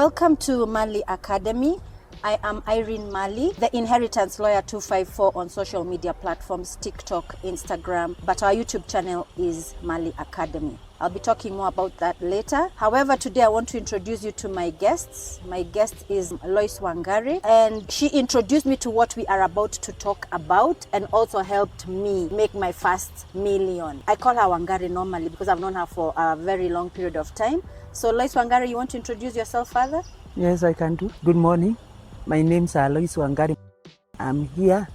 Welcome to Mali Academy. I am Irene Mali, the Inheritance Lawyer 254 on social media platforms, TikTok, Instagram, but our YouTube channel is Mali Academy. I'll be talking more about that later. However, today I want to introduce you to my guests. My guest is Lois Wangari, and she introduced me to what we are about to talk about and also helped me make my first million. I call her Wangari normally because I've known her for a very long period of time. So Lois Wangari, you want to introduce yourself further? Yes, I can do. Good morning. My name is Lois Wangari. I'm here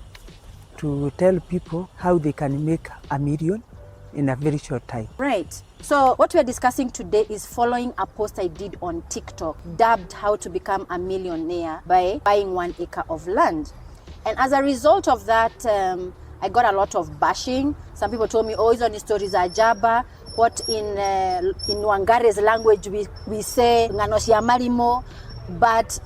to tell people how they can make a million in a very short time. Right. So what we're discussing today is following a post I did on TikTok, dubbed How to Become a Millionaire by Buying 1 Acre of Land. And as a result of that, I got a lot of bashing. Some people told me, oh, hizo ni stories za jaba. What in Wangari's language we say, nganoshi ya marimo.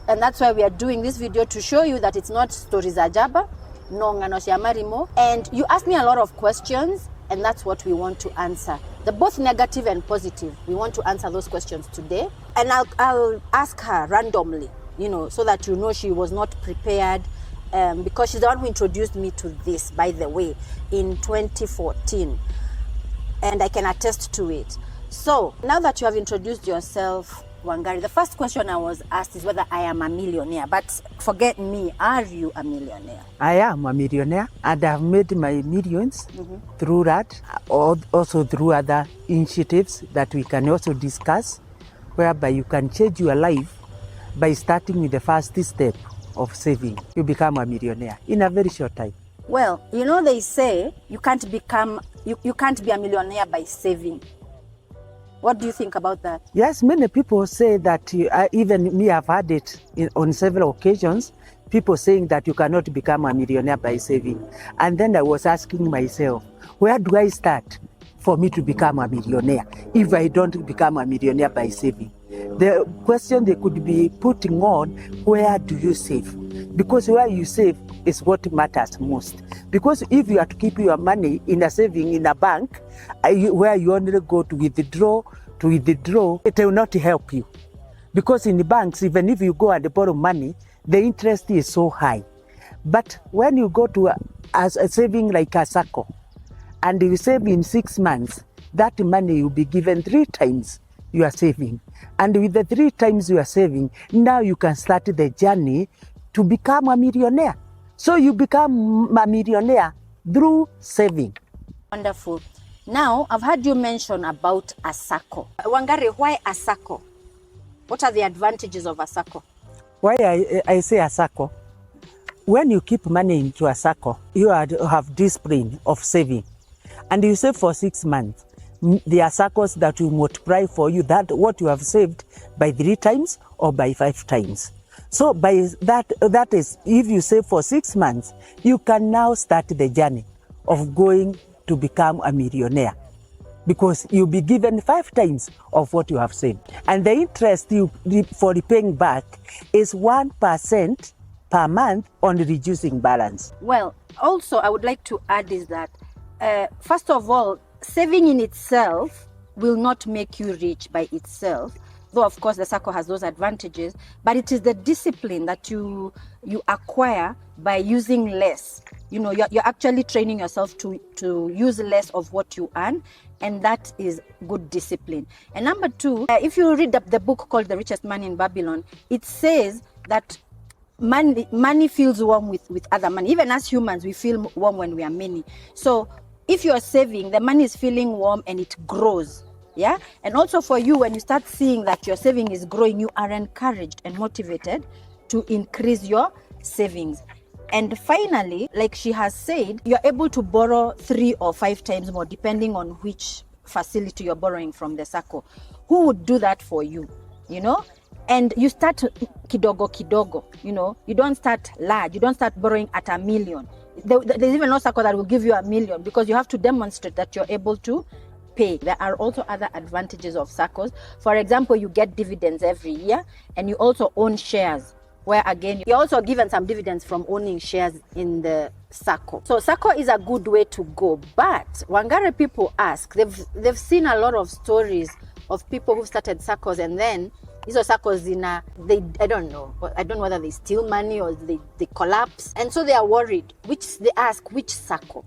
And that's why we are doing this video, to show you that it's not stories za jaba, no nganoshi ya marimo. And you asked me a lot of questions, and that's what we want to answer. They're both negative and positive. We want to answer those questions today. And I'll ask her randomly, so that you know she was not prepared, because she's the one who introduced me to this, by the way, in 2014. And I can attest to it. So now that you have introduced yourself, Wangari, the first question I was asked is whether I am a millionaire. But forget me, are you a millionaire? I am a millionaire, and I've made my millions through that, also through other initiatives that we can also discuss, whereby you can change your life by starting with the first step of saving. You become a millionaire in a very short time. Well, they say you can't be a millionaire by saving. What do you think about that? Yes, many people say that, even me, I've had it on several occasions, people saying that you cannot become a millionaire by saving. And then I was asking myself, where do I start for me to become a millionaire if I don't become a millionaire by saving? The question they could be putting on, where do you save? Because where you save is what matters most. Because if you are to keep your money in a saving in a bank, where you only go to withdraw, it will not help you. Because in the banks, even if you go and borrow money, the interest is so high. But when you go to a saving like a SACCO, and you save in 6 months, that money will be given 3 times you are saving. And with the 3 times you are saving, now you can start the journey to become a millionaire. So you become a millionaire through saving. Wonderful. Now, I've heard you mention about a SACCO. Wangari, why a SACCO? What are the advantages of a SACCO? Why I say a SACCO? When you keep money into a SACCO, you have discipline of saving. And you save for 6 months. There are SACCOs that will multiply for you that what you have saved by 3 times or by 5 times. So by that is, if you save for 6 months, you can now start the journey of going to become a millionaire, because you'll be given 5 times of what you have saved. And the interest for repaying back is 1% per month on reducing balance. Well, also I would like to add is that, first of all, saving in itself will not make you rich by itself. Though, of course, the SACCO has those advantages, but it is the discipline that you acquire by using less. You're actually training yourself to use less of what you earn, and that is good discipline. And number 2, if you read the book called The Richest Man in Babylon, it says that money feels warm with other money. Even as humans, we feel warm when we are many. So if you are saving, the money is feeling warm and it grows. Yeah. And also for you, when you start seeing that your saving is growing, you are encouraged and motivated to increase your savings. And finally, like she has said, you're able to borrow 3 or 5 times more, depending on which facility you're borrowing from the SACCO. Who would do that for you? And you start kidogo kidogo. You don't start large. You don't start borrowing at $1 million. There's even no SACCO that will give you $1 million, because you have to demonstrate that you're able to pay. There are also other advantages of SACCOs. For example, you get dividends every year, and you also own shares, where again, you're also given some dividends from owning shares in the SACCO. So SACCO is a good way to go. But Wangari people ask, they've seen a lot of stories of people who started SACCOs and then Hizo SACCOs I don't know whether they steal money or they collapse, and so they are worried. They ask which SACCO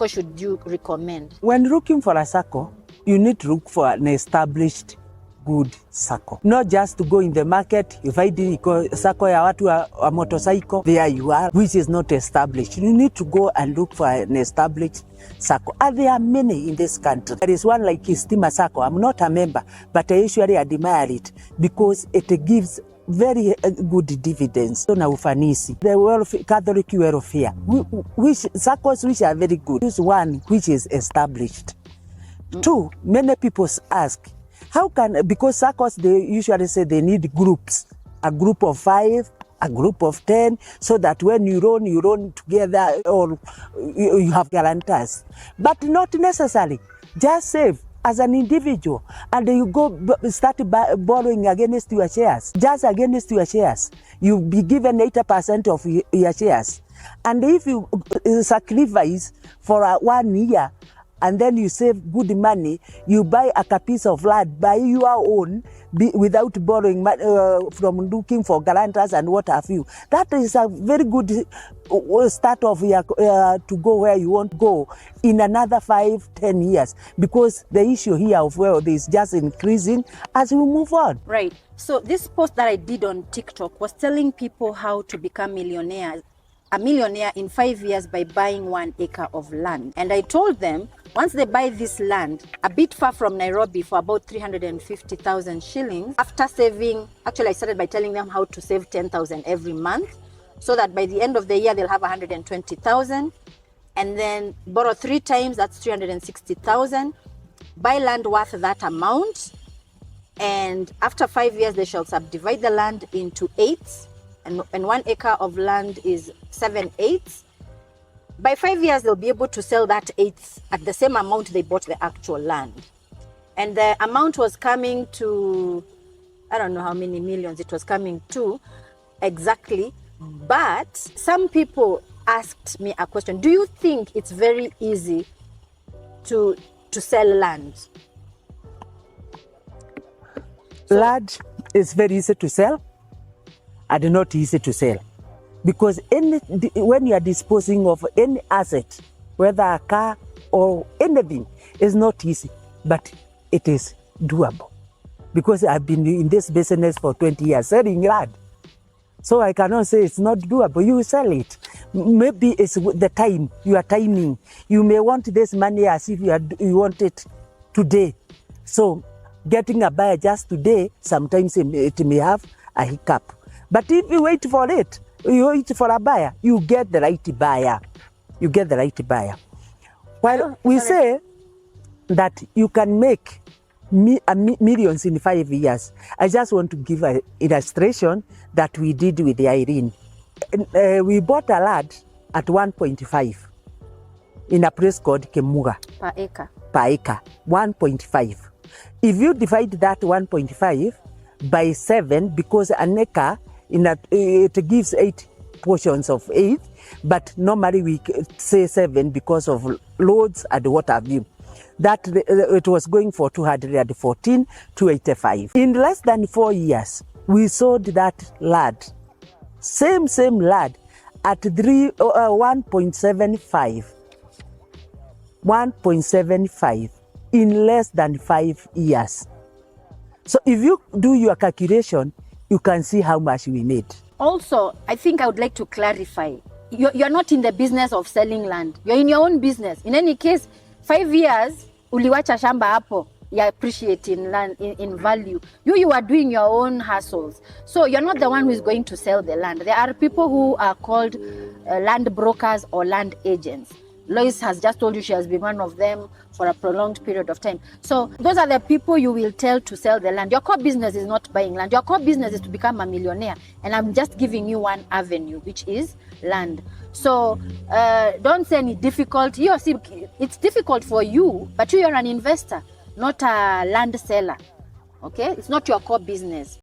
should you recommend? When looking for a SACCO, you need to look for an established good SACCO. Not just to go in the market, you find SACCO ya watu wa motorcycle, there you are, which is not established. You need to go and look for an established SACCO. And there are many in this country. There is one like Stima SACCO. I'm not a member, but I usually admire it because it gives very good dividends. So na ufanisi. The Catholic welfare, which SACCOs which are very good. Use one which is established. Two, many people ask, how can, because SACCOs, they usually say they need groups, a group of 5, a group of 10, so that when you run together, or you have guarantors. But not necessarily. Just save as an individual, and you go start borrowing against your shares. Just against your shares, you'll be given 80% of your shares. And if you sacrifice for 1 year, and then you save good money, you buy a piece of land by your own without borrowing from looking for guarantors and what have you. That is a very good start of to go where you want to go in another 5-10 years, because the issue here of wealth is just increasing as we move on. Right. So this post that I did on TikTok was telling people how to become a millionaire in 5 years by buying 1 acre of land. And I told them, once they buy this land a bit far from Nairobi for about 350,000 shillings, after saving, actually I started by telling them how to save 10,000 every month, so that by the end of the year they'll have 120,000, and then borrow 3 times, that's 360,000, buy land worth that amount, and after 5 years they shall subdivide the land into 8s, and 1 acre of land is 7 8s. By 5 years, they'll be able to sell that 8th at the same amount they bought the actual land. And the amount was coming to, I don't know how many millions it was coming to exactly. But some people asked me a question. Do you think it's very easy to sell land? Land is very easy to sell and not easy to sell. Because when you are disposing of any asset, whether a car or anything, it's not easy, but it is doable. Because I've been in this business for 20 years, selling land. So I cannot say it's not doable. You sell it. Maybe it's the time, your timing. You may want this money as if you want it today. So getting a buyer just today, sometimes it may have a hiccup. But if you wait for it, you wait for a buyer, you get the right buyer. You get the right buyer. While we say that you can make millions in 5 years, I just want to give an illustration that we did with Irene. We bought a land at 1.5 in a place called Kemuga. Per acre. Per acre, 1.5. If you divide that 1.5 by 7, because an acre, it gives 8 portions of 8, but normally we say 7 because of loads and what have you. That it was going for 214, 285. In less than 4 years, we sold that land, same land, at 1.75. 1.75 in less than 5 years. So if you do your calculation, you can see how much we made. Also, I think I would like to clarify. You're not in the business of selling land. You're in your own business. In any case, 5 years, uliwacha shamba hapo, you appreciate in land, in value. You are doing your own hustles. So you're not the one who is going to sell the land. There are people who are called land brokers or land agents. Lois has just told you she has been one of them for a prolonged period of time. So those are the people you will tell to sell the land. Your core business is not buying land. Your core business is to become a millionaire. And I'm just giving you one avenue, which is land. So don't say any difficult. You see, it's difficult for you, but you're an investor, not a land seller. Okay? It's not your core business.